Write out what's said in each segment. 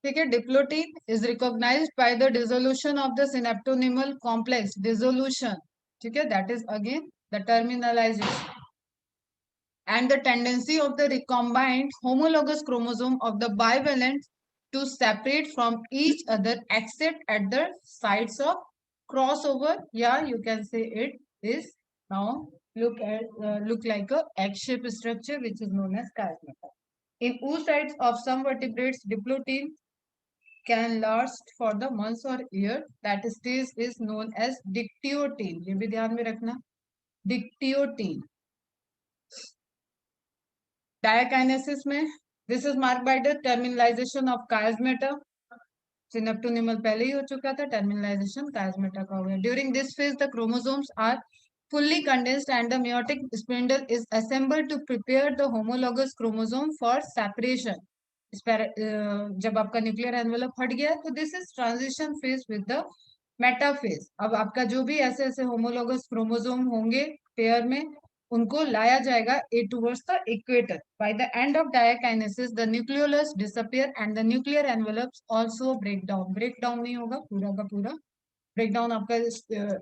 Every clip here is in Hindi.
ठीक है, diplotene is recognised by the dissolution of the synaptonemal complex, dissolution, ठीक है, that is again the terminalisation and the tendency of the recombined homologous chromosome of the bivalent to separate from each other except at the sites of crossover. Yeah, you can say it is now look like a egg-shaped structure which is known as chiasmata. In oocytes of some vertebrates, diplotin can last for the months or year. That stage is known as dictyotin. ये भी ध्यान में रखना, dictyotin. Diakinesis में this is marked by the terminalization of chiasmata. Synaptonymal पहले ही हो चुका था, terminalization chiasmata का हो गया. During this phase, the chromosomes are fully condensed and the meiotic spindle is assembled to prepare the homologous chromosome for separation. जब आपका न्यूक्लियर एनवेलप हट गया तो this is transition phase with the metaphase. अब आपका जो भी ऐसे ऐसे होमोलोगस क्रोमोसोम होंगे पेयर में, उनको लाया जाएगा a towards the equator. By the end of diakinesis the nucleolus disappear and the nuclear envelopes also break down. Break down नहीं होगा, पूरा का पूरा ब्रेक डाउन आपका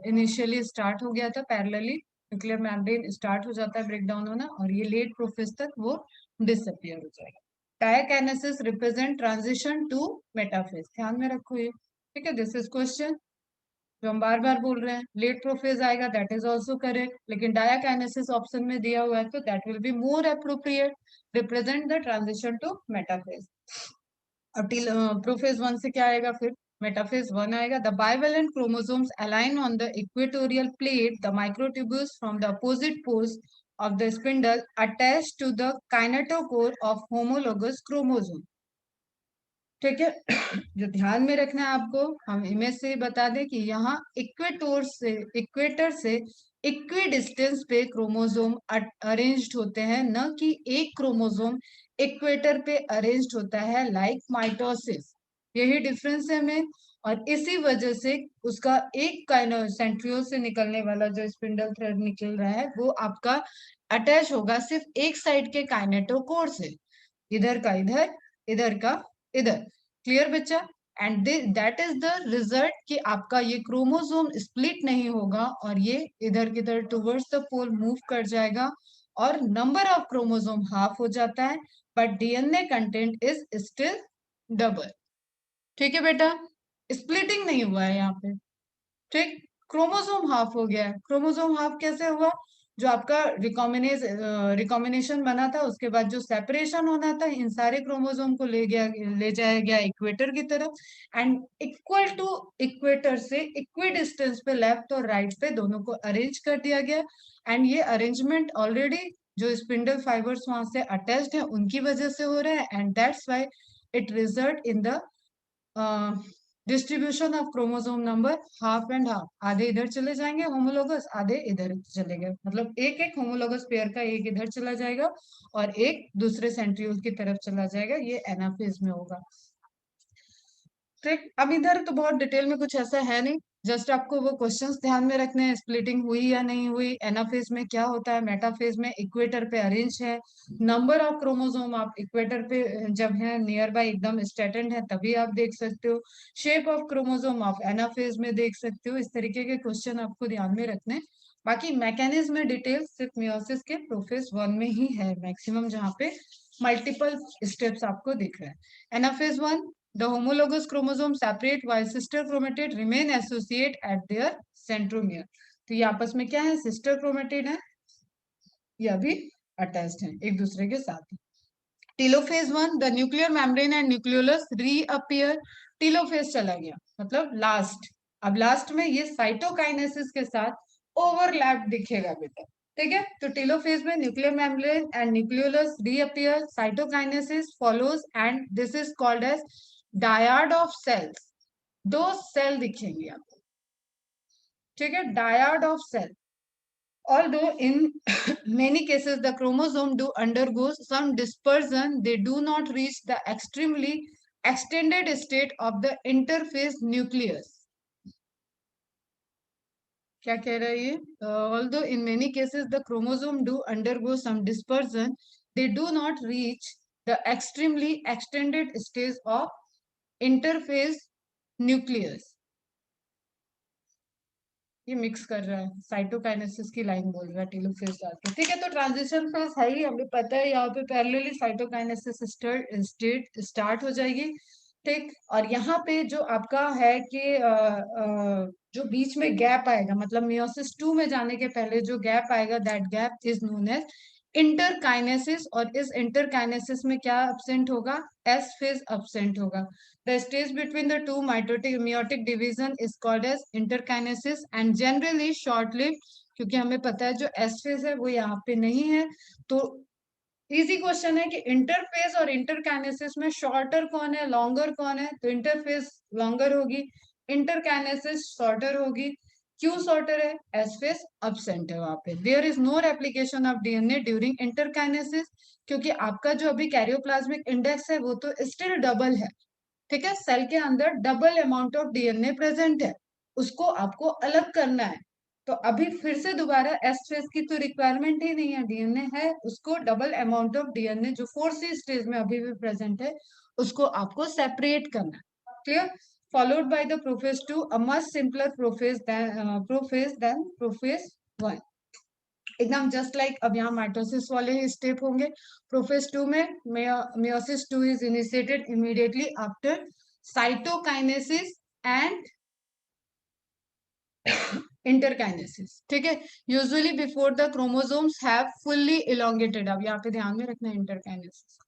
इनिशियली स्टार्ट हो गया था पैरेलली, न्यूक्लियर मेम्ब्रेन स्टार्ट हो जाता है ब्रेक डाउन होना, और ये लेट प्रोफेज तक वो डिसअपियर हो जाएगा. Diakinesis represent transition to metaphase. ध्यान में रखो ये, ठीक है. दिस इज क्वेश्चन जो हम बार बार बोल रहे हैं. लेट प्रोफेज आएगा, दैट इज ऑल्सो करेक्ट, लेकिन डायाकाइनेसिस ऑप्शन में दिया हुआ है तो that will be more appropriate, represent the transition to metaphase. अब प्रोफेज वन से क्या आएगा, फिर मेटाफेज वन आएगा. The bivalent chromosomes align on the equatorial plate, the microtubules from the opposite poles of the spindle attached to the kinetochore of homologous chromosome. ठीक है. जो ध्यान में रखना है आपको, हम इमेज से बता दें कि यहाँ इक्वेटर से इक्वी डिस्टेंस पे क्रोमोसोम अरेंज्ड होते हैं, न कि एक क्रोमोसोम इक्वेटर पे अरेंज्ड होता है लाइक माइटोसिस. यही डिफरेंस है में, और इसी वजह से उसका एक सेंट्रियोल से निकलने वाला जो स्पिंडल थ्रेड निकल रहा है वो आपका अटैच होगा सिर्फ एक साइड के काइनेटोकोर से, इधर का इधर, इधर का इधर. क्लियर बच्चा? And that is the result कि आपका ये क्रोमोसोम स्प्लिट नहीं होगा और ये इधर किधर टुवर्ड्स द पोल मूव कर जाएगा और नंबर ऑफ क्रोमोसोम हाफ हो जाता है, but DNA content is still double. ठीक है बेटा, स्प्लिटिंग नहीं हुआ है यहाँ पे. ठीक, क्रोमोसोम हाफ हो गया है. क्रोमोसोम हाफ कैसे हुआ? जो आपका रिकॉम्बिनेशन बना था उसके बाद जो सेपरेशन होना था, इन सारे क्रोमोसोम को ले जाया गया इक्वेटर की तरफ, एंड इक्वल टू इक्वेटर से इक्वी डिस्टेंस पे लेफ्ट और राइट पे दोनों को अरेंज कर दिया गया. एंड ये अरेंजमेंट ऑलरेडी जो स्पिंडल फाइबर्स वहां से अटैच्ड है उनकी वजह से हो रहा है, and that's why it result in the distribution of chromosome number half and half. आधे इधर चले जाएंगे होमोलोगस, आधे इधर चले गए, मतलब एक एक होमोलोगस पेयर का एक इधर चला जाएगा और एक दूसरे सेंट्रियोल की तरफ चला जाएगा. ये एनाफेज में होगा. ठीक, अब इधर तो बहुत डिटेल में कुछ ऐसा है नहीं, जस्ट आपको वो क्वेश्चंस ध्यान में रखने हैं. स्प्लिटिंग हुई या नहीं हुई, एनाफेज में क्या होता है, मेटाफेज में इक्वेटर पे अरेंज है, नंबर ऑफ क्रोमोसोम आप इक्वेटर पे जब है नियर बाय एकदम स्ट्रेटेंड है तभी आप देख सकते हो, शेप ऑफ क्रोमोसोम आप एनाफेज में देख सकते हो. इस तरीके के क्वेश्चन आपको ध्यान में रखने हैं. बाकी मैकेनिज्म में डिटेल सिर्फ मियोसिस के प्रोफेज वन में ही है मैक्सिमम, जहाँ पे मल्टीपल स्टेप्स आपको दिख रहे हैं. Anaphase one, the homologous chromosome separate while sister chromatid remain associate at their centromere. तो ये आपस में क्या है, सिस्टर क्रोमेटिड है, ये अभी अटैच्ड है एक दूसरे के साथ. Telophase one, the nuclear membrane and nucleolus reappear. Telophase चला गया मतलब लास्ट. अब लास्ट में ये साइटोकाइनेसिस के साथ ओवरलैप दिखेगा बेटा. ठीक है, तो टीलोफेज में nuclear membrane and nucleolus reappear, cytokinesis follows and this is called as dyad of cells. दो सेल दिखेंगे आपको. ठीक है, dyad of cell. Although in many cases the chromosome do undergo some dispersion, they do not reach the extremely extended state of the interphase nucleus. क्या कह रहा है ये? Although in many cases the chromosome do undergo some dispersion, they do not reach the extremely extended stage of interphase nucleus, ये मिक्स कर रहा है, साइटोकाइनेसिस की लाइन बोल रहा है टेलोफेज डाल के, ठीक है। तो ट्रांजिशन फेज है ही, हमें पता है यहाँ पे पैरेलली साइटोकाइनेसिस स्टेट स्टार्ट हो जाएगी, ठीक। और यहाँ पे जो आपका है कि जो बीच में गैप आएगा, मतलब मियोसिस 2 में जाने के पहले जो गैप आएगा, that gap is known as interkinesis. और इस इंटरकाइनेसिस में क्या एब्सेंट होगा, एस फेज एब्सेंट होगा। The stage between the two meiotic division is called as interkinesis and generally short-lived, क्योंकि हमें पता है जो S phase है वो यहाँ पे नहीं है। तो इजी क्वेश्चन है कि इंटरफेज और इंटरकाइनेसिस में शॉर्टर कौन है, लॉन्गर कौन है, तो इंटरफेज लॉन्गर होगी, इंटरकाइनेसिस शॉर्टर होगी। क्यों शॉर्टर है, एस फेज अब्सेंट है वहां पे। There is no replication of DNA during interkinesis, क्योंकि आपका जो अभी कैरियोप्लाज्मिक इंडेक्स है वो तो स्टिल डबल है, ठीक है। सेल के अंदर double amount of DNA present है, उसको आपको अलग करना है। तो अभी फिर से दोबारा एस फेज की तो रिक्वायरमेंट ही नहीं है, डीएनए है, उसको डबल अमाउंट ऑफ डीएनए जो 4C स्टेज में अभी भी प्रेजेंट है उसको आपको सेपरेट करना है, clear. Followed by the prophase 2, a much simpler prophase 1, एकदम जस्ट लाइक अब यहाँ माइटोसिस वाले ही स्टेप होंगे। प्रोफेज 2 में meiosis 2 is initiated immediately after cytokinesis and interkinesis, ठीक है। Usually before the chromosomes have fully elongated, अब यहाँ पे ध्यान में रखना है interkinesis.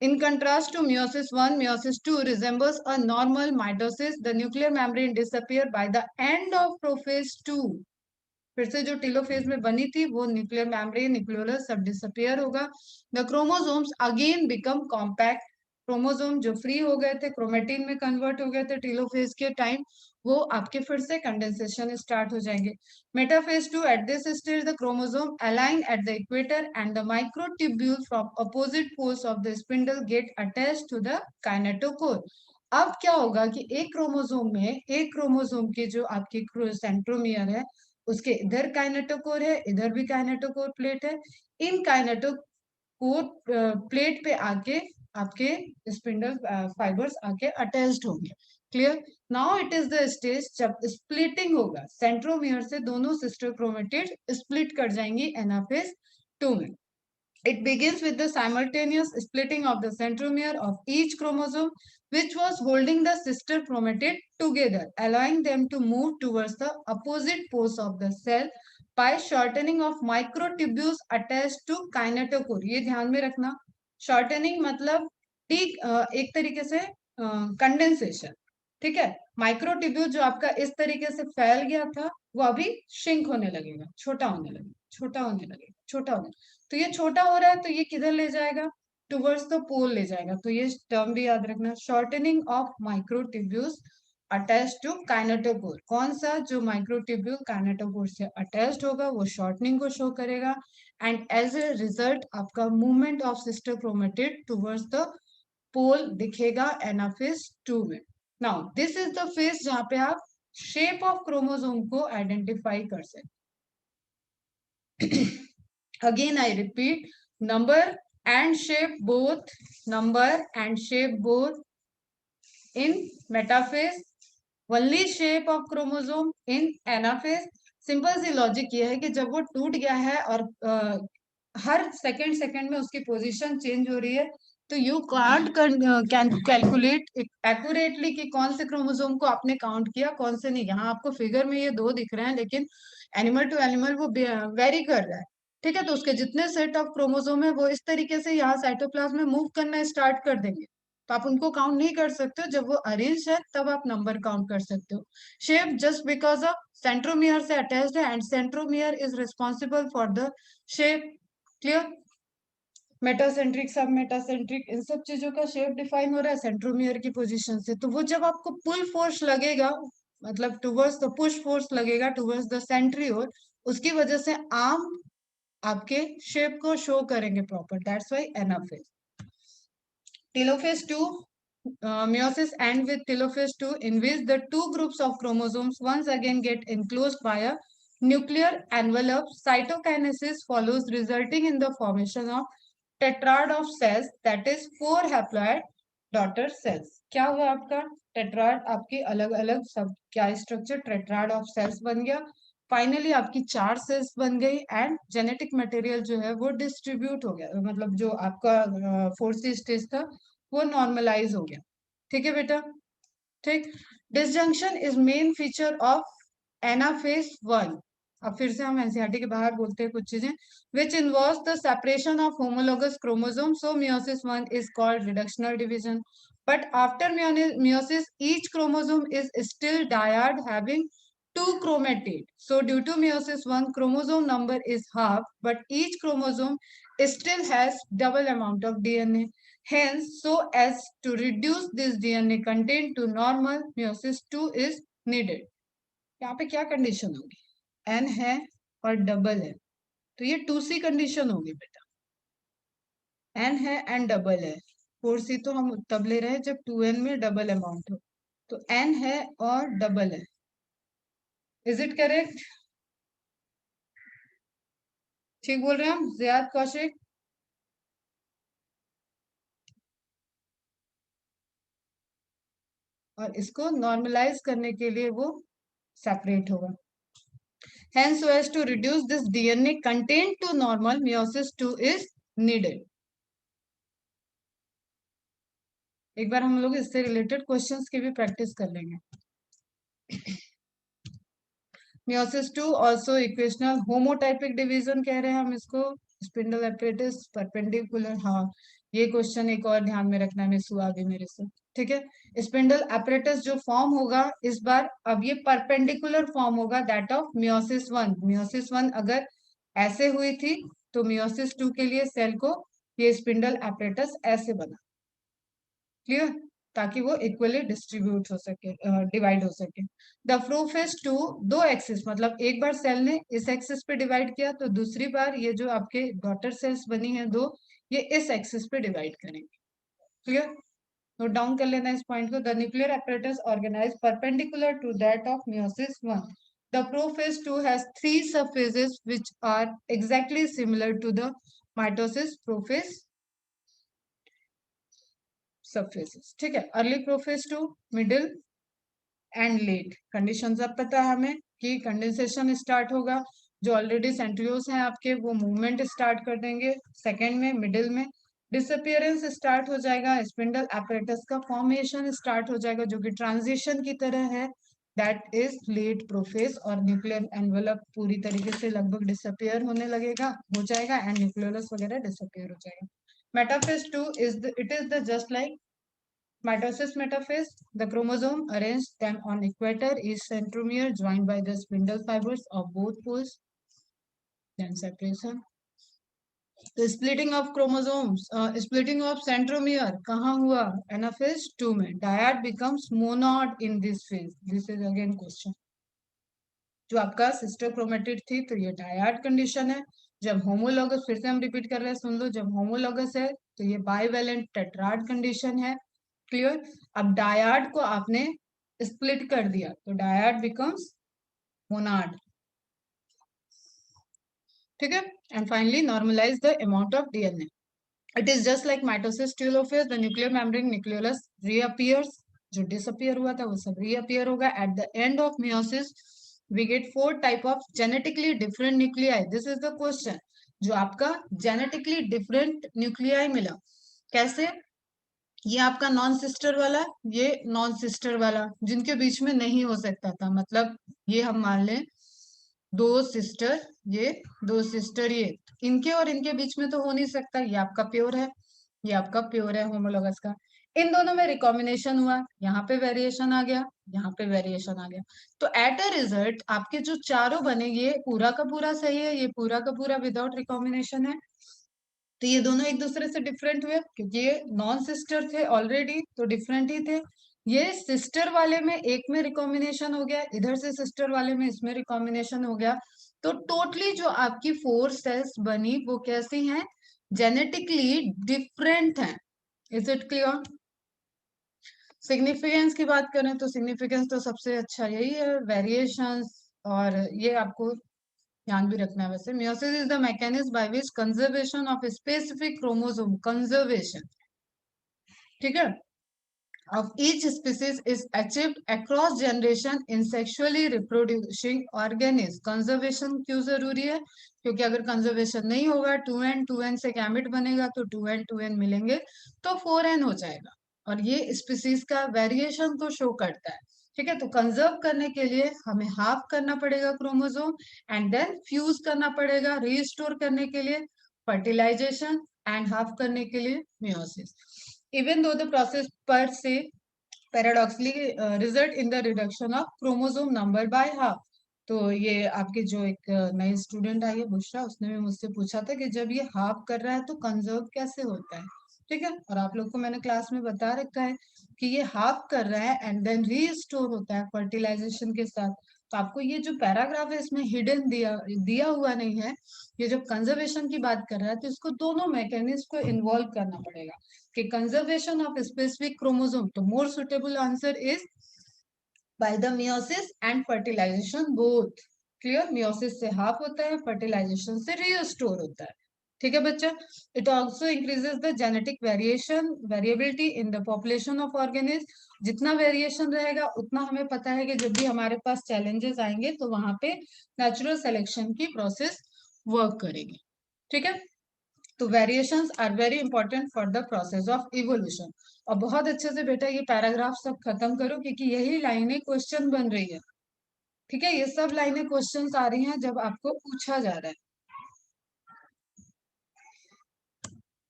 In contrast to meiosis 1, meiosis 2 resembles a normal mitosis. The nuclear membrane disappear by the end of prophase 2. फिर से जो टेलोफेज में बनी थी वो न्यूक्लियर मेम्ब्रेन, न्यूक्लियोलस सब डिसअपियर होगा। The chromosomes again become compact, chromosome जो फ्री हो गए थे क्रोमेटिन में कन्वर्ट हो गए थे टेलोफेज के टाइम, वो आपके फिर से कंडेंसेशन स्टार्ट हो जाएंगे। Metaphase 2, at this stage the chromosome align at the equator and the microtubule from opposite poles of the spindle get attached to the kinetochore. अब क्या होगा कि एक क्रोमोसोम में, एक क्रोमोसोम की जो आपकी सेंट्रोमियर है उसके इधर काइनेटोकोर है, इधर भी काइनेटोकोर प्लेट है, इन काइनेटोकोर प्लेट पे आके आपके स्पिंडल फाइबर्स आके अटैच्ड होंगे, clear. Now it is the stage जब स्प्लिटिंग होगा, सेंट्रोमियर से दोनों सिस्टर क्रोमेटिड स्प्लिट कर जाएंगी एनाफेज 2 में। It begins with the simultaneous splitting of the centromere of each chromosome, which was holding the sister chromatid together, allowing them to move towards the opposite poles of the cell by shortening of microtubules attached to kinetochore. ये ध्यान में रखना, shortening मतलब एक तरीके से कंडेंसेशन, ठीक है। माइक्रोट्यूब्यूल जो आपका इस तरीके से फैल गया था वो अभी श्रिंक होने लगेगा, छोटा होने लगेगा, छोटा होने लगेगा, छोटा होने, तो ये छोटा हो रहा है तो ये किधर ले जाएगा, टुवर्ड्स द पोल ले जाएगा। तो ये टर्म भी याद रखना, shortening of microtubules attached to kinetochore. कौन सा, जो माइक्रोट्यूब्यूल काइनेटोकोर से अटैच्ड होगा वो शॉर्टनिंग को शो करेगा, एंड एज ए रिजल्ट आपका movement of sister chromatid towards the pole दिखेगा एनाफेज 2 में। Now this is the phase जहां पे आप शेप ऑफ क्रोमोसोम को आइडेंटिफाई कर सकते। Again I repeat, number and shape both, number and shape both in metaphase, only shape of chromosome in anaphase। Simple सी लॉजिक ये है कि जब वो टूट गया है और हर सेकंड सेकंड में उसकी पोजीशन चेंज हो रही है, तो यू कांट कैलकुलेट एक्यूरेटली कि कौन से क्रोमोसोम को आपने काउंट किया कौन से नहीं। यहाँ आपको फिगर में ये 2 दिख रहे हैं, लेकिन एनिमल टू एनिमल वो वेरी कर रहा है, ठीक है। तो उसके जितने सेट ऑफ क्रोमोसोम है वो इस तरीके से यहाँ साइटोप्लाज्म में मूव करना स्टार्ट कर देंगे, तो आप उनको काउंट नहीं कर सकते हो। जब वो अरेंज है तब आप नंबर काउंट कर सकते हो। Shape just because of centromere से अटैच्ड है, and centromere is responsible for the shape, clear. Metacentric, सब मेटासेंट्रिक, इन सब चीजों का शेप डिफाइन हो रहा है सेंट्रोमियर की पोजीशन से। तो वो जब आपको पुल फोर्स लगेगा, मतलब टुवर्ड्स द पुश फोर्स लगेगा टुवर्ड्स द सेंट्रियोर, उसकी वजह से आर्म आपके शेप को शो करेंगे proper, that's why anaphase. Telophase 2, meiosis end with telophase 2 in which the two groups of chromosomes once again get enclosed by a nuclear envelope. Cytokinesis follows, resulting in the formation of tetrad of cells, that is 4 haploid daughter cells. क्या हुआ आपका टेट्राड, आपकी अलग अलग सब क्या स्ट्रक्चर, टेट्राड ऑफ सेल्स बन गया। फाइनली आपकी 4 सेल्स बन गई एंड जेनेटिक मटेरियल जो है वो डिस्ट्रीब्यूट हो गया, मतलब जो आपका 4th स्टेज था वो नॉर्मलाइज हो गया। ठीक है बेटा, ठीक। Disjunction is main feature of anaphase 1। अब फिर से हम एनसीईआरटी के बाहर बोलते हैं कुछ चीजें, which involves the separation of homologous chromosomes. So meiosis 1 is called reductional division. But after meiosis, each chromosome is still dyad, having two chromatid. So due to meiosis 1, chromosome number is half, but each chromosome still has double amount of DNA. Hence, so as to reduce this DNA content to normal, meiosis 2 is needed. यहाँ पे क्या कंडीशन होगी, एन है और डबल है, तो ये 2C कंडीशन होगी बेटा। एन है एन डबल है, 4C तो हम तब ले रहे हैं जब 2N में डबल अमाउंट हो, तो एन है और डबल है। Is it correct? ठीक बोल रहे हैं हम जियाद कौशिक? और इसको नॉर्मलाइज करने के लिए वो सेपरेट होगा। Hence, so as to reduce this DNA content to normal, meiosis 2 is needed. एक बार हम लोग इससे रिलेटेड क्वेश्चंस की भी प्रैक्टिस कर लेंगे। Meiosis 2 also equational homotypic division कह रहे हैं हम इसको, स्पिंडल एपरेटस परपेंडिकुलर। हाँ, ये क्वेश्चन एक और ध्यान में रखना, मिस हुआ अभी मेरे से। ठीक है, स्पिंडल एपरेटस जो फॉर्म होगा इस बार, अब ये परपेंडिकुलर फॉर्म होगा दैट ऑफ मियोसिस 1। मियोसिस 1 अगर ऐसे हुई थी तो मियोसिस 2 के लिए सेल को ये स्पिंडल एपरेटस ऐसे बना। क्लियर? ताकि वो इक्वली डिस्ट्रीब्यूट हो सके, डिवाइड हो सके। द प्रोफेज 2 दो एक्सिस, मतलब एक बार सेल ने इस एक्सिस पे डिवाइड किया तो दूसरी बार ये जो आपके डॉटर सेल्स बनी है दो, ये इस एक्सिस पे डिवाइड करेंगे। क्लियर? नोट डाउन कर लेना इस पॉइंट को। The nuclear apparatus organized perpendicular to that of meiosis 1. The prophase 2 has 3 subphases which are exactly similar to the mitosis prophase subphases. ठीक है, early prophase 2, middle and let. Condition अब पता है हमें कि कंडेंसेशन स्टार्ट होगा, जो ऑलरेडी सेंट्रियोल्स हैं आपके वो मूवमेंट स्टार्ट कर देंगे सेकेंड में, मिडिल में डिसअपियरेंस स्टार्ट हो जाएगा, स्पिंडल एपरेटस का फॉर्मेशन स्टार्ट हो जाएगा जो कि ट्रांजिशन की तरह है, दैट इज लेट प्रोफेज। और न्यूक्लियर एनवेलप पूरी तरीके से लगभग डिसअपियर होने लगेगा, हो जाएगा, एंड न्यूक्लियोलस वगैरह डिसअपियर हो जाएगा। Metaphase 2 is it is the just like mitosis metaphase. The chromosome arranged them on equator is centromere joined by the spindle fibers of both poles. Then separation. The splitting of chromosomes, splitting of centromere कहाँ हुआ? Anaphase 2 में. Dyad becomes monad in this phase. This is again question. जो आपका सिस्टर क्रोमेटिड थी तो ये डायड कंडीशन है। जब होमोलॉगस, फिर से हम रिपीट कर रहे हैं, सुन लो, जब होमोलॉगस है तो ये बाइवेलेंट टेट्राड कंडीशन है। क्लियर? अब डायड को आपने स्प्लिट कर दिया तो डायड बिकम्स मोनाड। ठीक है, and finally normalise the amount of DNA. It is just like mitosis telophase, the nuclear membrane nucleolus reappears, जो डिसअपियर हुआ था वो सब रीअपियर होगा। At the end of meiosis we get 4 type of genetically different nuclei. This is the question, जो आपका genetically different nuclei मिला कैसे? ये आपका नॉन सिस्टर वाला, ये नॉन सिस्टर वाला, जिनके बीच में नहीं हो सकता था, मतलब ये हम मान लें दो सिस्टर, ये दो सिस्टर, ये इनके और इनके बीच में तो हो नहीं सकता, ये आपका प्योर है, ये आपका प्योर है होमोलोगस का। इन दोनों में रिकॉम्बिनेशन हुआ, यहाँ पे वेरिएशन आ गया, यहाँ पे वेरिएशन आ गया, तो एट अ रिजल्ट आपके जो चारों बने, ये पूरा का पूरा सही है, ये पूरा का पूरा विदाउट रिकॉम्बिनेशन है, तो ये दोनों एक दूसरे से डिफरेंट हुए क्योंकि ये नॉन सिस्टर थे ऑलरेडी, तो डिफरेंट ही थे। ये सिस्टर वाले में एक में रिकॉम्बिनेशन हो गया, इधर से सिस्टर वाले में इसमें रिकॉम्बिनेशन हो गया, तो टोटली जो आपकी 4 सेल्स बनी वो कैसी हैं? जेनेटिकली डिफरेंट हैं। Is it clear? सिग्निफिकेंस की बात करें तो सिग्निफिकेंस तो सबसे अच्छा यही है, वेरिएशंस, और ये आपको ध्यान भी रखना है। वैसे meiosis is the mechanism by which conservation of specific chromosome, conservation, ठीक है, of each species is achieved across generation in sexually reproducing organism. Conservation क्यों जरूरी है? क्योंकि अगर कंजर्वेशन नहीं होगा, 2n से गैमेट बनेगा तो 2n मिलेंगे तो 4n हो जाएगा, और ये स्पीसीज का वेरिएशन को शो करता है। ठीक है, तो कंजर्व करने के लिए हमें हाफ करना पड़ेगा क्रोमोसोम, एंड देन फ्यूज करना पड़ेगा रीस्टोर करने के लिए फर्टिलाइजेशन, एंड हाफ करने के लिए meiosis. Even though the process per se paradoxically result in the reduction of chromosome number by half। तो ये आपके जो एक नई स्टूडेंट आई है बुशरा, उसने भी मुझसे पूछा था कि जब ये हाफ कर रहा है तो कंजर्व कैसे होता है। ठीक है, और आप लोग को मैंने क्लास में बता रखा है कि ये हाफ कर रहा है एंड देन रीस्टोर होता है फर्टिलाइजेशन के साथ। तो आपको ये जो पैराग्राफ है इसमें हिडन दिया दिया हुआ नहीं है। ये जब कंजर्वेशन की बात कर रहा है तो इसको दोनों मैकेनिज्म को इन्वॉल्व करना पड़ेगा कि कंजर्वेशन ऑफ स्पेसिफिक क्रोमोसोम। तो more suitable answer is by the meiosis and fertilisation both. Clear, meiosis से हाफ होता है, फर्टिलाइजेशन से रीस्टोर होता है। ठीक है बच्चा, it also increases the genetic variability in the population of organism. जितना वेरिएशन रहेगा उतना हमें पता है कि जब भी हमारे पास चैलेंजेस आएंगे तो वहां पे नेचुरल सिलेक्शन की प्रोसेस वर्क करेगी। ठीक है, तो variations are very important for the process of evolution. और बहुत अच्छे से बेटा ये पैराग्राफ सब खत्म करो, क्योंकि यही लाइनें क्वेश्चन बन रही है। ठीक है, ये सब लाइनें क्वेश्चन आ रही हैं जब आपको पूछा जा रहा है।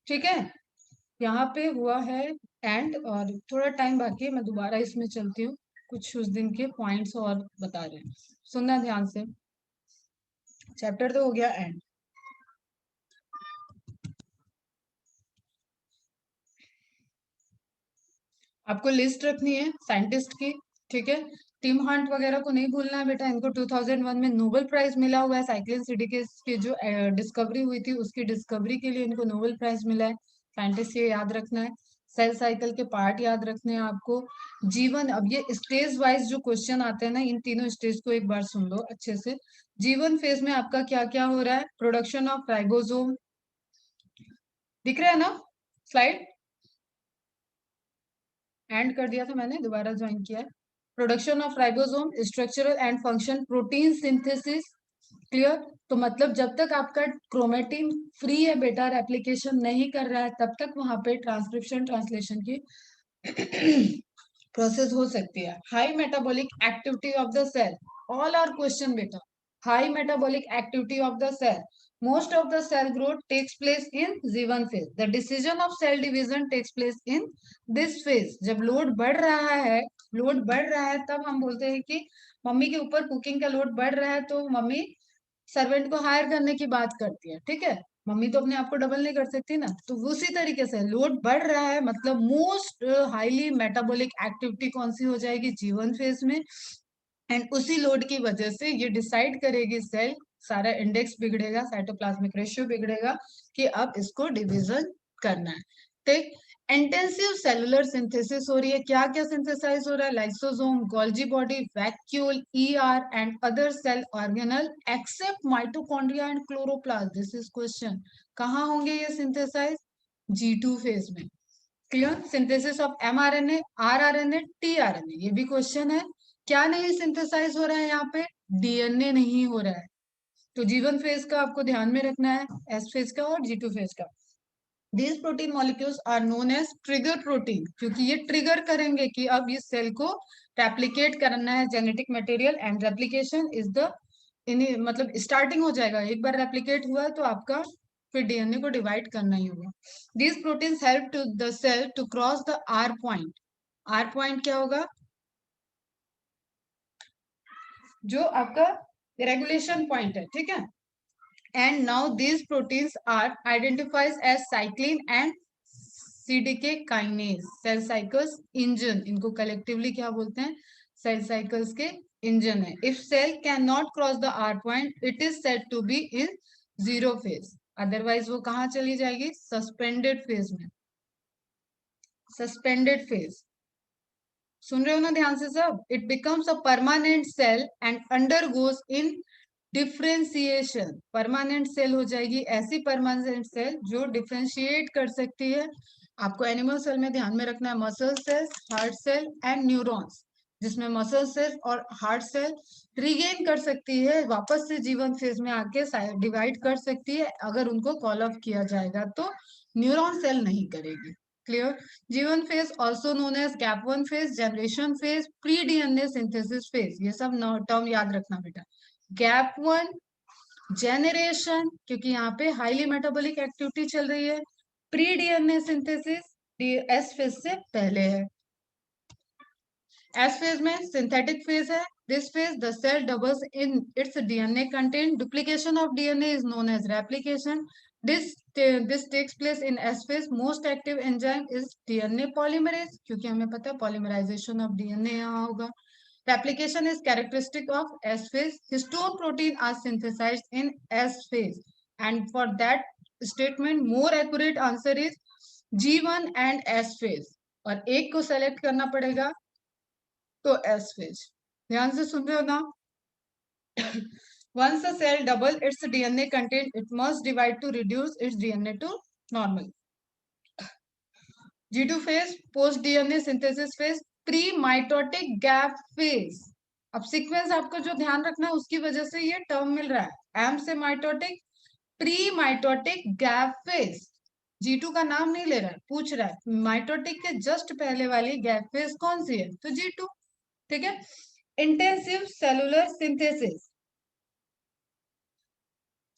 ठीक है, यहाँ पे हुआ है एंड, और थोड़ा टाइम बाकी है, मैं दोबारा इसमें चलती हूँ, कुछ उस दिन के पॉइंट्स और बता रहे हैं, सुनना ध्यान से। चैप्टर तो हो गया एंड। आपको लिस्ट रखनी है साइंटिस्ट की। ठीक है, टिम हंट वगैरह को नहीं भूलना है बेटा, इनको 2001 में नोबेल प्राइज मिला हुआ है। साइक्लिन सिडिकेस की जो डिस्कवरी हुई थी उसकी डिस्कवरी के लिए इनको नोबेल प्राइज मिला है। साइंटिस्ट ये याद रखना है। सेल साइकिल के पार्ट याद रखने हैं आपको। जीवन, अब ये स्टेज वाइज जो क्वेश्चन आते हैं ना, इन तीनों स्टेज को एक बार सुन लो अच्छे से। जीवन फेज में आपका क्या क्या हो रहा है? प्रोडक्शन ऑफ राइबोसोम, दिख रहा है ना स्लाइड? एंड कर दिया था मैंने, दोबारा ज्वाइन किया है। Production of ribosome, structural and function, protein synthesis. Clear, तो मतलब जब तक आपका क्रोमेटिन फ्री है बेटा, रेप्लिकेशन नहीं कर रहा है, तब तक वहां पे ट्रांसक्रिप्शन ट्रांसलेशन की प्रोसेस हो सकती है। High metabolic activity of the cell, all are question बेटा। High metabolic activity of the cell, most of the cell growth takes place in G1 phase. The decision of cell division takes place in this phase. जब लोड बढ़ रहा है, लोड बढ़ रहा है, तब हम बोलते हैं कि मम्मी के ऊपर कुकिंग का लोड बढ़ रहा है, तो मम्मी सर्वेंट को हायर करने की बात करती है। ठीक है, मम्मी तो अपने आप को डबल नहीं कर सकती ना, तो उसी तरीके से लोड बढ़ रहा है मतलब मोस्ट हाईली मेटाबॉलिक एक्टिविटी कौन सी हो जाएगी? G1 फेज में। एंड उसी लोड की वजह से ये डिसाइड करेगी सेल, सारा इंडेक्स बिगड़ेगा, साइटोप्लाज्मिक रेशियो बिगड़ेगा कि अब इसको डिवीजन करना है। ठीक, इंटेंसिव सेलुलर सिंथेसिस हो रही है। क्या क्या सिंथेसाइज हो रहा है? Lysosome, Golgi body, vacuole, ER and other cell organelle except mitochondria and chloroplast. This is question, कहाँ होंगे ये सिंथेसाइज? G2 फेज में। Clear, synthesis of mRNA, rRNA, tRNA, ये भी क्वेश्चन है। क्या नहीं सिंथेसाइज हो रहा है यहाँ पे? डीएनए नहीं हो रहा है। तो G1 फेज का आपको ध्यान में रखना है, S फेज का और G2 फेज का। These protein molecules are known as trigger protein, क्योंकि ये ट्रिगर करेंगे कि अब इस सेल को रेप्लिकेट करना है genetic material, and replication is the मतलब स्टार्टिंग हो जाएगा। एक बार रेप्लिकेट हुआ तो आपका फिर डीएनए को डिवाइड करना ही होगा। These proteins help to the cell to cross the R point. R point क्या होगा? जो आपका रेगुलेशन पॉइंट है। ठीक है, and now these proteins are identified as cyclin and CDK kinase, cell cycle's engine, इनको कलेक्टिवली क्या बोलते हैं? सेल साइकिल्स के इंजन है। If cell can not cross the R point, it is said to be in zero phase, otherwise वो कहाँ चली जाएगी? सस्पेंडेड फेज में। सस्पेंडेड फेज, सुन रहे हो ना ध्यान से सब? It becomes a permanent cell and undergoes in differentiation. Permanent cell हो जाएगी ऐसी परमानेंट सेल जो डिफ्रेंशिएट कर सकती है आपको एनिमल सेल में ध्यान में रखना है muscle cells, heart cell and neurons, जिसमें मसल सेल और हार्ट सेल रिगेन कर सकती है, वापस से जीवन फेज में आके डिवाइड कर सकती है अगर उनको कॉल ऑफ किया जाएगा, तो न्यूरॉन सेल नहीं करेगी। क्लियर? जीवन phase also known age gap one phase, generation phase, pre DNA synthesis phase, ये सब टर्म याद रखना बेटा। गैप वन, जेनरेशन, क्योंकि यहाँ पे हाईली मेटाबॉलिक एक्टिविटी चल रही है। Pre DNA synthesis S phase से पहले है। एस फेज में सिंथेटिक फेज है। This phase the cell doubles in its DNA content, duplication of DNA is known as replication. This takes place in S phase. Most active enzyme is DNA polymerase, क्योंकि हमें पता है पॉलीमराइजेशन ऑफ डीएनए यहाँ होगा। Replication is characteristic of S phase. Histone protein are synthesized in S phase. And for that statement, more accurate answer is G1 and S phase. और एक को सेलेक्ट करना पड़ेगा, तो S phase. ध्यान से सुन रहे हो ना? Once a cell double its DNA content, it must divide to reduce its DNA to normal. G2 phase, post DNA synthesis phase, pre mitotic gap phase. अब सीक्वेंस आपको जो ध्यान रखना है उसकी वजह से ये टर्म मिल रहा है। एम से mitotic, pre mitotic gap phase. G2 का नाम नहीं ले रहा है, पूछ रहा है माइटोटिक के जस्ट पहले वाली गैप फेज कौन सी है, तो G2। ठीक है। Intensive cellular synthesis,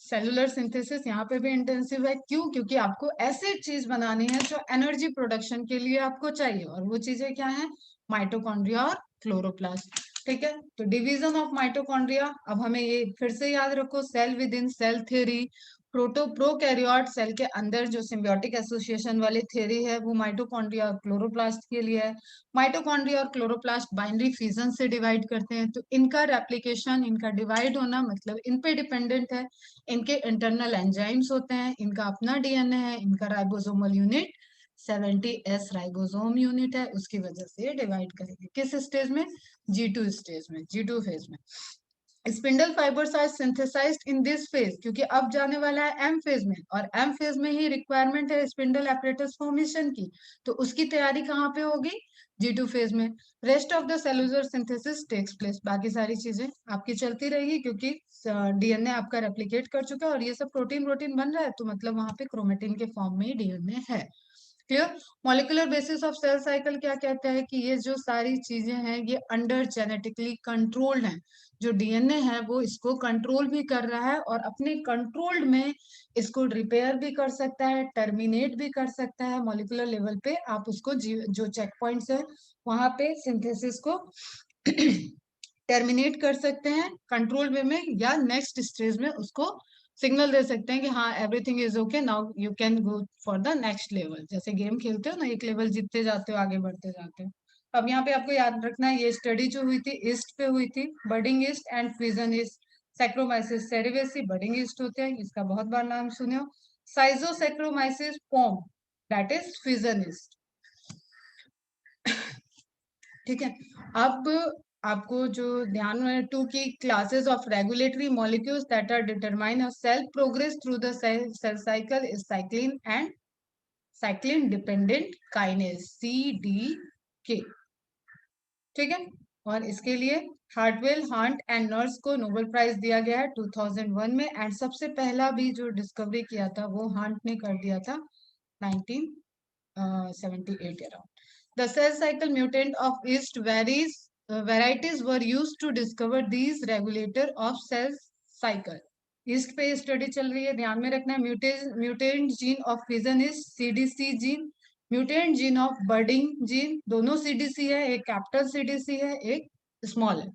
cellular synthesis यहाँ पे भी इंटेंसिव है। क्यों? क्योंकि आपको ऐसी चीज बनानी है जो एनर्जी प्रोडक्शन के लिए आपको चाहिए, और वो चीजें क्या है, माइटोकॉन्ड्रिया और क्लोरोप्लास्ट। ठीक है। तो डिवीजन ऑफ माइटोकॉन्ड्रिया, अब हमें ये फिर से याद रखो, cell within cell theory. Prokaryote cell के अंदर जो सिम्बियोटिक एसोसिएशन वाली थ्योरी है वो माइटोकॉन्ड्रिया और क्लोरोप्लास्ट के लिए है। माइटोकॉन्ड्रिया और क्लोरोप्लास्ट बाइनरी फ्यूजन से डिवाइड करते हैं, तो इनका रेप्लिकेशन, इनका डिवाइड होना मतलब इन पे डिपेंडेंट है। इनके इंटरनल एंजाइम्स होते हैं, इनका अपना डीएनए है, इनका ribosomal unit 70S ribosome unit है, उसकी वजह से ये डिवाइड करेंगे। किस स्टेज में? G2 स्टेज में, G2 फेज में। Spindle fibres are synthesised in this phase, क्योंकि अब जाने वाला है एम फेज में, और एम फेज में ही रिक्वायरमेंट है स्पिंडल एपरेटस फॉर्मेशन की, तो उसकी तैयारी कहाँ पे होगी? G2 फेज में। Rest of the cellular synthesis takes place, बाकी सारी चीजें आपकी चलती रहेगी, क्योंकि डीएनए आपका रेप्लिकेट कर चुका है और ये सब प्रोटीन प्रोटीन बन रहा है, तो मतलब वहां पे क्रोमेटिन के फॉर्म में ही डीएनए है। Clear? Molecular basis of cell cycle क्या कहता है कि ये जो सारी चीजें हैं ये अंडर जेनेटिकली कंट्रोल्ड हैं। जो डीएनए है वो इसको कंट्रोल भी कर रहा है, और अपने कंट्रोल्ड में इसको रिपेयर भी कर सकता है, टर्मिनेट भी कर सकता है। मॉलिक्यूलर लेवल पे आप उसको जो चेक पॉइंट्स है वहां पे सिंथेसिस को टर्मिनेट कर सकते हैं कंट्रोल वे में, या नेक्स्ट स्टेज में उसको सिग्नल दे सकते हैं कि हाँ everything is okay, now you can go for the next level. जैसे गेम खेलते हो ना, एक लेवल जीतते जाते हो, आगे बढ़ते जाते हो। अब यहाँ पे आपको याद रखना है, ये स्टडी जो हुई थी ईस्ट पे हुई थी, budding yeast and fusion yeast. Saccharomyces cerevisiae budding yeast होते हैं, इसका बहुत बार नाम सुने हो। Schizosaccharomyces pombe, that is fusion yeast. ठीक है। अब आपको जो ध्यान में, two key classes of regulatory molecules that are determine a cell progress through the cell cycle is cyclin and cyclin dependent kinase, CDK। ठीक है। और इसके लिए हार्टवेल, हंट एंड नर्स को नोबेल प्राइज दिया गया है 2001 में, एंड सबसे पहला भी जो डिस्कवरी किया था वो हंट ने कर दिया था 1978 around. The cell cycle mutant of yeast varies varieties were used to discover these regulator of cell cycle. yeast पे स्टडी चल रही है, ध्यान में रखना है। Mutant gene of fission is CDC gene, mutant gene of budding gene, दोनों CDC है, एक कैपिटल CDC है, एक स्मॉल है।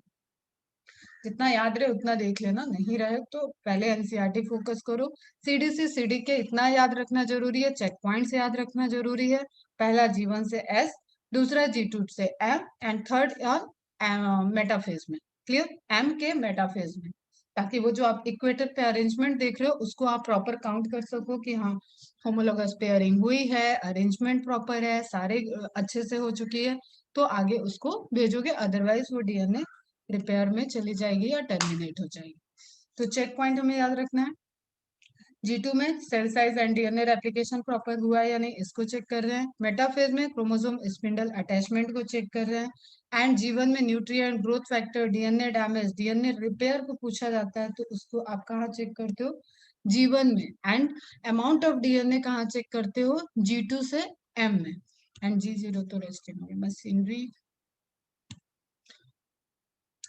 जितना याद रहे उतना देख लेना, नहीं रहे तो पहले एनसीईआरटी फोकस करो। CDC CDK इतना याद रखना जरूरी है, चेक पॉइंट्स याद रखना जरूरी है। पहला G1 से S, दूसरा G2 से M, and third on metaphase में। क्लियर? M के मेटाफेज में, ताकि वो जो आप इक्वेटर पे अरेंजमेंट देख रहे हो उसको आप प्रॉपर काउंट कर सको कि हाँ होमोलोगस पेयरिंग हुई है, अरेंजमेंट प्रॉपर है, सारे अच्छे से हो चुकी है, तो आगे उसको भेजोगे, अदरवाइज वो डीएनए रिपेयर में चली जाएगी या टर्मिनेट हो जाएगी। तो चेक पॉइंट हमें याद रखना है। G2 में cell size and DNA replication proper हुआ है या नहीं, इसको चेक कर रहे हैं। मेटाफेज में क्रोमोसोम स्पिंडल अटैचमेंट को चेक कर रहे हैं। एंड जीवन में nutrient, growth factor, DNA damage, DNA repair को पूछा जाता है, तो उसको आप कहाँ चेक करते हो? G1 में। एंड अमाउंट ऑफ डीएनए कहाँ चेक करते हो? G2 से M में। एंड G0 तो रेस्टिंग मशीनरी।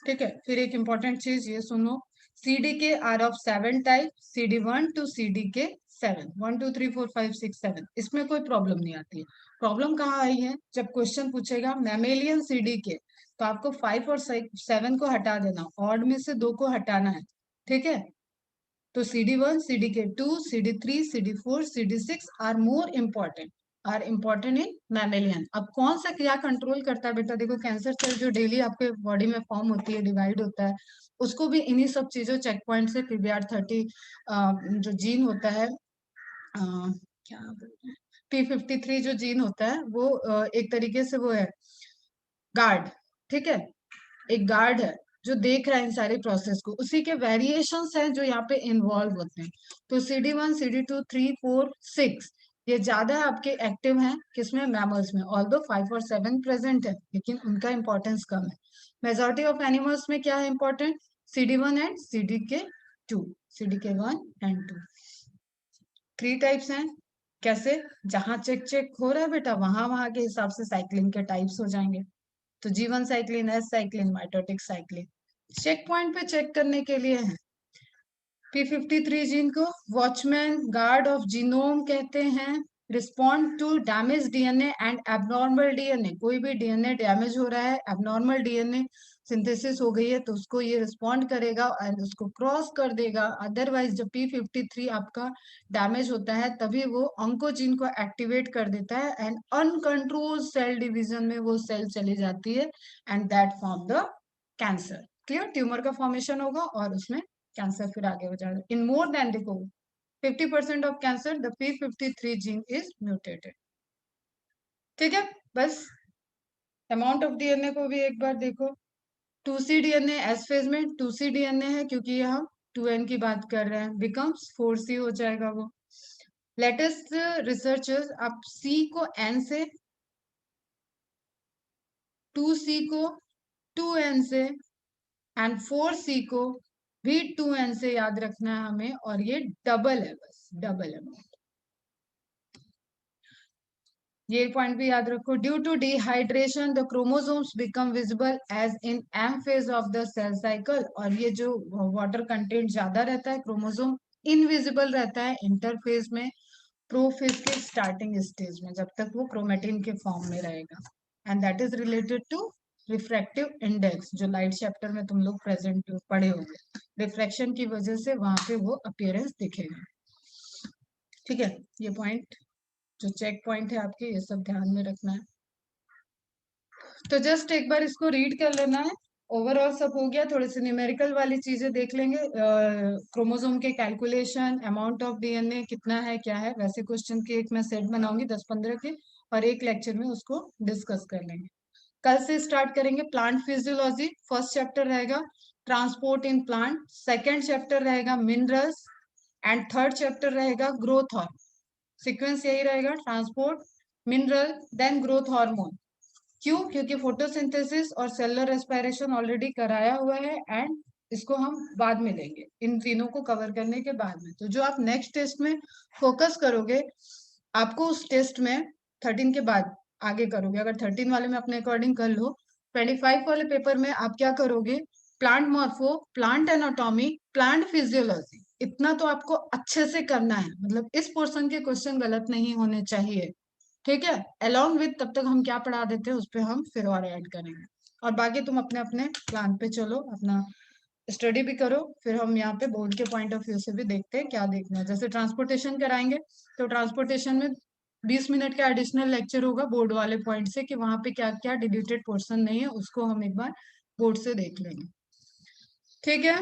ठीक है, फिर एक इंपॉर्टेंट चीज ये सुनो, CDK are of 7 type, CD1 to CDK 7, 1 2 3 4 5 6 7, इसमें कोई प्रॉब्लम नहीं आती है। प्रॉब्लम कहाँ आई है? जब क्वेश्चन पूछेगा मैमेलियन CDK, तो आपको 5 और 7 को हटा देना, ऑड में से 2 को हटाना है। ठीक है, तो CD1, CDK2, CD3, CD4, CD6 are more important, are important in mammalian. अब कौन सा क्या कंट्रोल करता है बेटा? देखो, कैंसर सेल जो डेली आपके बॉडी में फॉर्म होती है, डिवाइड होता है, उसको भी इन्हीं सब चीजों, चेक पॉइंट से PBR30 जो जीन होता है, क्या बोलते हैं, P53 जो जीन होता है, वो एक तरीके से वो है गार्ड। ठीक है, एक गार्ड है जो देख रहा है इन सारी प्रोसेस को, उसी के वेरिएशंस हैं जो यहाँ पे इन्वॉल्व होते हैं। तो CD1, CD2, 3, 4, 6 ये ज्यादा आपके एक्टिव हैं किसमें? मैमल्स में। ऑल्दो 5 और 7 प्रेजेंट है, लेकिन उनका इंपॉर्टेंस कम है। मेजॉरिटी ऑफ एनिमल्स में क्या है important? CD1 and CDK2, CDK1 and 2। 3 types हैं। कैसे? जहां चेक चेक हो रहा है बेटा, वहां वहां के हिसाब से साइक्लिन के टाइप्स हो जाएंगे। तो G1 cyclin, S cyclin, mitotic cyclin. Check point पे चेक करने के लिए है। P53 जीन को वॉचमैन, गार्ड ऑफ जीनोम कहते हैं। Respond to damage DNA and abnormal DNA, कोई भी डीएनए डैमेज हो रहा है, एबनॉर्मल डीएनए सिंथेसिस हो गई है, तो उसको ये रिस्पॉन्ड करेगा एंड उसको क्रॉस कर देगा। अदरवाइज जब P53 आपका डैमेज होता है, तभी वो ऑन्कोजीन को एक्टिवेट कर देता है एंड अनकंट्रोल सेल डिवीजन में वो सेल चली जाती है and that form the cancer. Clear? Tumour का फॉर्मेशन होगा और उसमें कैंसर फिर आगे हो जाएगा। इन मोर देन, देखो, 50% of cancer the P53 gene is mutated. ठीक है, बस अमाउंट ऑफ डीएनए को भी एक बार देखो। 2C डीएनए एस फेज में 2C डीएनए है, क्योंकि ये हम 2N की बात कर रहे हैं, बिकम्स 4C हो जाएगा वो। लेटेस्ट रिसर्चर्स आप C को N से, 2C को 2N से एंड 4C को भी 2N से याद रखना है हमें, और ये डबल है, बस डबल है। ये पॉइंट भी याद रखो। Due to dehydration the chromosomes become visible as in M phase of the cell cycle, और ये जो वाटर कंटेंट ज्यादा रहता है, क्रोमोसोम इनविजिबल रहता है इंटरफेज में, प्रोफेज के स्टार्टिंग स्टेज में, जब तक वो क्रोमेटिन के फॉर्म में रहेगा। And that is related to refractive index, जो लाइट चैप्टर में तुम लोग प्रेजेंट पढ़े होंगे। रिफ्रैक्शन की वजह से वहां पे वो अपीयरेंस दिखेगा। ठीक है, ये पॉइंट जो चेक पॉइंट है आपके, ये सब ध्यान में रखना है। तो जस्ट एक बार इसको रीड कर लेना है। ओवरऑल सब हो गया, थोड़े से न्यूमेरिकल वाली चीजें देख लेंगे। क्रोमोसोम के कैलकुलेशन, अमाउंट ऑफ डीएनए कितना है, क्या है, वैसे क्वेश्चन के एक मैं सेट बनाऊंगी 10-15 के, और एक लेक्चर में उसको डिस्कस कर लेंगे। कल से स्टार्ट करेंगे प्लांट फिजियोलॉजी। फर्स्ट चैप्टर रहेगा transport in plant, second chapter रहेगा मिनरल्स, एंड थर्ड चैप्टर रहेगा ग्रोथ हार्मोन। सीक्वेंस यही रहेगा, transport, mineral, then growth hormone. क्यों? क्योंकि फोटोसिंथेसिस और सेलुलर रेस्पिरेशन ऑलरेडी कराया हुआ है, एंड इसको हम बाद में लेंगे, इन तीनों को कवर करने के बाद में। तो जो आप नेक्स्ट टेस्ट में फोकस करोगे, आपको उस टेस्ट में 13 के बाद आगे करोगे, अगर 13 वाले में अपने अकॉर्डिंग कर लो, 25 वाले पेपर में आप क्या करोगे? Plant morpho, plant anatomy, plant physiology, इतना तो आपको अच्छे से करना है, मतलब इस पोर्शन के क्वेश्चन गलत नहीं होने चाहिए। ठीक है, अलोंग विथ तब तक हम क्या पढ़ा देते हैं उस पर हम फिर और ऐड करेंगे, और बाकी तुम अपने अपने प्लान पे चलो, अपना स्टडी भी करो। फिर हम यहाँ पे बोर्ड के पॉइंट ऑफ व्यू से भी देखते हैं क्या देखना है। जैसे ट्रांसपोर्टेशन कराएंगे, तो ट्रांसपोर्टेशन में 20 मिनट का एडिशनल लेक्चर होगा बोर्ड वाले पॉइंट से, कि वहां पे क्या क्या डिलीटेड पोर्शन नहीं है, उसको हम एक बार बोर्ड से देख लेंगे। ठीक है।